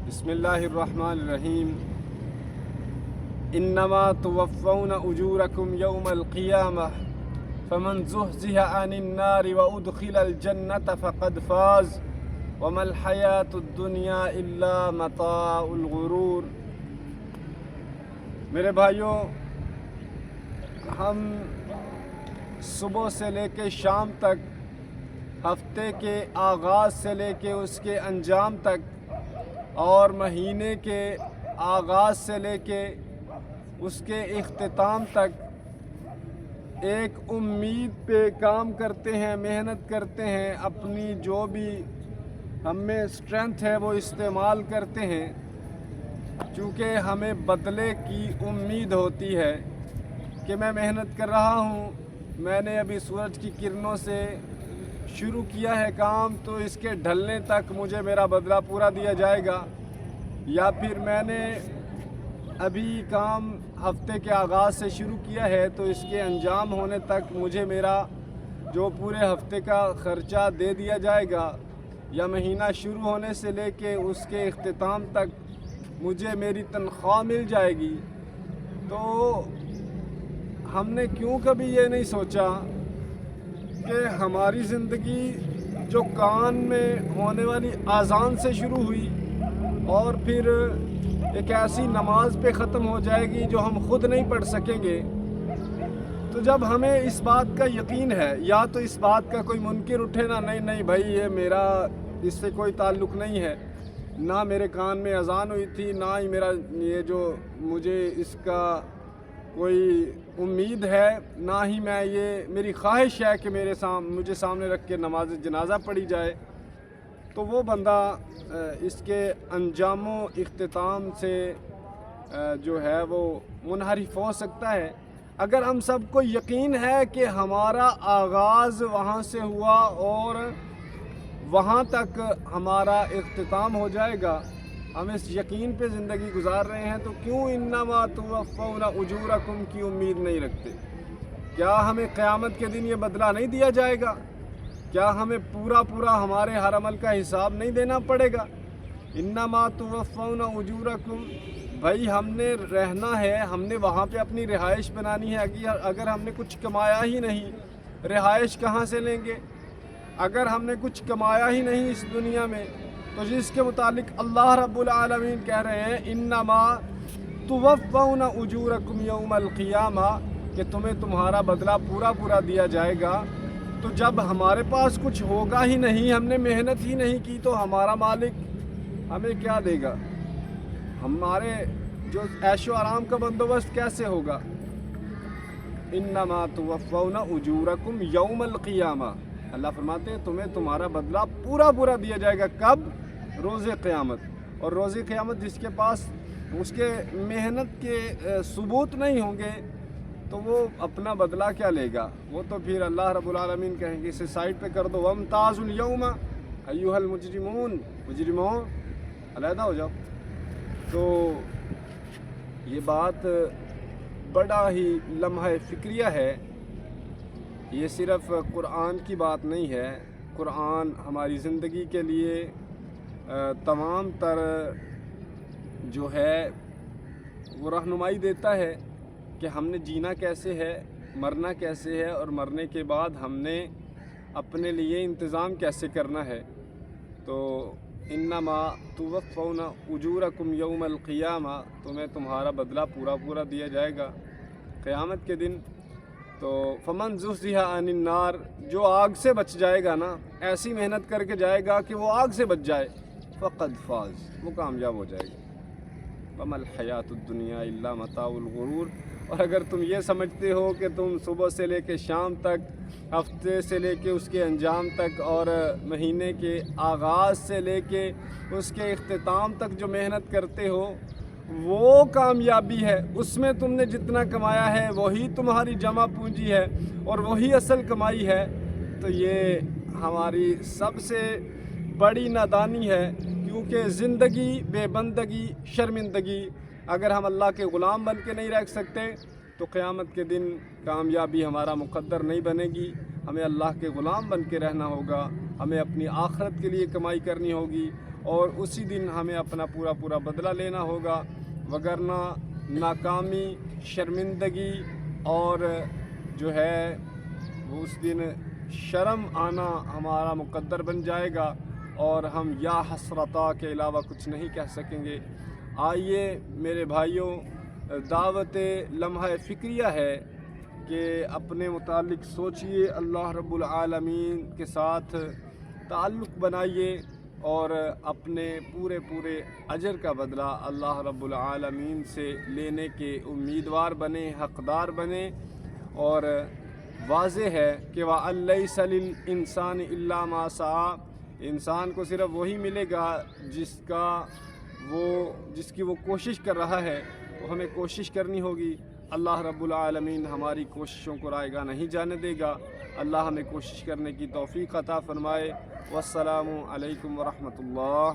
بسم اللہ الرحمن الرحیم انما توفون اجورکم یوم القیامہ فمن زحزح عن النار وادخل الجنة فقد فاز وما الحیاة الدنیا الا متاع الغرور۔ میرے بھائیوں، ہم صبح سے لے کے شام تک، ہفتے کے آغاز سے لے کے اس کے انجام تک، اور مہینے کے آغاز سے لے کے اس کے اختتام تک ایک امید پہ کام کرتے ہیں، محنت کرتے ہیں، اپنی جو بھی ہم میں اسٹرینتھ ہے وہ استعمال کرتے ہیں، چونکہ ہمیں بدلے کی امید ہوتی ہے کہ میں محنت کر رہا ہوں، میں نے ابھی سورج کی کرنوں سے شروع کیا ہے کام، تو اس کے ڈھلنے تک مجھے میرا بدلہ پورا دیا جائے گا، یا پھر میں نے ابھی کام ہفتے کے آغاز سے شروع کیا ہے تو اس کے انجام ہونے تک مجھے میرا جو پورے ہفتے کا خرچہ دے دیا جائے گا، یا مہینہ شروع ہونے سے لے کے اس کے اختتام تک مجھے میری تنخواہ مل جائے گی۔ تو ہم نے کیوں کبھی یہ نہیں سوچا کہ ہماری زندگی جو کان میں ہونے والی اذان سے شروع ہوئی اور پھر ایک ایسی نماز پہ ختم ہو جائے گی جو ہم خود نہیں پڑھ سکیں گے، تو جب ہمیں اس بات کا یقین ہے، یا تو اس بات کا کوئی منکر اٹھے نا، نہیں بھائی یہ میرا اس سے کوئی تعلق نہیں ہے، نہ میرے کان میں اذان ہوئی تھی، نہ ہی میرا یہ جو مجھے اس کا کوئی امید ہے، نہ ہی میں یہ میری خواہش ہے کہ مجھے سامنے رکھ کے نماز جنازہ پڑھی جائے، تو وہ بندہ اس کے انجام و اختتام سے جو ہے وہ منحرف ہو سکتا ہے۔ اگر ہم سب کو یقین ہے کہ ہمارا آغاز وہاں سے ہوا اور وہاں تک ہمارا اختتام ہو جائے گا، ہم اس یقین پہ زندگی گزار رہے ہیں، تو کیوں انما توفون اجورکم کی امید نہیں رکھتے؟ کیا ہمیں قیامت کے دن یہ بدلہ نہیں دیا جائے گا؟ کیا ہمیں پورا ہمارے ہر عمل کا حساب نہیں دینا پڑے گا؟ انما توفون اجورکم، بھائی ہم نے رہنا ہے، ہم نے وہاں پہ اپنی رہائش بنانی ہے، اگر ہم نے کچھ کمایا ہی نہیں، رہائش کہاں سے لیں گے؟ اگر ہم نے کچھ کمایا ہی نہیں اس دنیا میں، تو جس کے متعلق اللہ رب العالمین کہہ رہے ہیں انما توفون اجورکم یوم القیامہ، کہ تمہیں تمہارا بدلہ پورا دیا جائے گا، تو جب ہمارے پاس کچھ ہوگا ہی نہیں، ہم نے محنت ہی نہیں کی، تو ہمارا مالک ہمیں کیا دے گا؟ ہمارے جو عیش و آرام کا بندوبست کیسے ہوگا؟ انما توفون اجورکم یوم القیامہ، اللہ فرماتے ہیں تمہیں تمہارا بدلہ پورا دیا جائے گا۔ کب؟ روز قیامت۔ اور روز قیامت جس کے پاس اس کے محنت کے ثبوت نہیں ہوں گے تو وہ اپنا بدلہ کیا لے گا؟ وہ تو پھر اللہ رب العالمین کہیں گے اسے سائڈ پہ کر دو، وَامْتَازُوا الْيَوْمَ أَيُّهَا الْمُجْرِمُونَ، مجرموں علیحدہ ہو جاؤ۔ تو یہ بات بڑا ہی لمحہ فکریہ ہے، یہ صرف قرآن کی بات نہیں ہے، قرآن ہماری زندگی کے لیے تمام تر جو ہے وہ رہنمائی دیتا ہے کہ ہم نے جینا کیسے ہے، مرنا کیسے ہے، اور مرنے کے بعد ہم نے اپنے لیے انتظام کیسے کرنا ہے۔ تو انما توفون اجورکم یوم القیامہ، تمہیں تمہارا بدلہ پورا دیا جائے گا قیامت کے دن۔ تو فمن زحزح عن النار، جو آگ سے بچ جائے گا نا، ایسی محنت کر کے جائے گا کہ وہ آگ سے بچ جائے، فقد فاز، وہ کامیاب ہو جائے گا۔ وما الحیاۃ الدنیا الا متاع الغرور، اور اگر تم یہ سمجھتے ہو کہ تم صبح سے لے کے شام تک، ہفتے سے لے کے اس کے انجام تک، اور مہینے کے آغاز سے لے کے اس کے اختتام تک جو محنت کرتے ہو وہ کامیابی ہے، اس میں تم نے جتنا کمایا ہے وہی تمہاری جمع پونجی ہے اور وہی اصل کمائی ہے، تو یہ ہماری سب سے بڑی نادانی ہے، کیونکہ زندگی بے بندگی، شرمندگی، اگر ہم اللہ کے غلام بن کے نہیں رہ سکتے تو قیامت کے دن کامیابی ہمارا مقدر نہیں بنے گی۔ ہمیں اللہ کے غلام بن کے رہنا ہوگا، ہمیں اپنی آخرت کے لیے کمائی کرنی ہوگی، اور اسی دن ہمیں اپنا پورا بدلہ لینا ہوگا، وگرنہ ناکامی، شرمندگی اور جو ہے وہ اس دن شرم آنا ہمارا مقدر بن جائے گا، اور ہم یا حسرتا کے علاوہ کچھ نہیں کہہ سکیں گے۔ آئیے میرے بھائیوں، دعوت لمحہ فکریہ ہے کہ اپنے متعلق سوچئے، اللہ رب العالمین کے ساتھ تعلق بنائیے اور اپنے پورے اجر کا بدلہ اللہ رب العالمین سے لینے کے امیدوار بنیں، حقدار بنیں۔ اور واضح ہے کہ وَأَن لَيْسَ لِلْإِنسَانِ إِلَّا مَا سَعَىٰ، انسان کو صرف وہی ملے گا جس کی وہ کوشش کر رہا ہے، تو ہمیں کوشش کرنی ہوگی۔ اللہ رب العالمین ہماری کوششوں کو رائیگاں نہیں جانے دے گا۔ اللہ ہمیں کوشش کرنے کی توفیق عطا فرمائے۔ والسلام علیکم ورحمۃ اللہ۔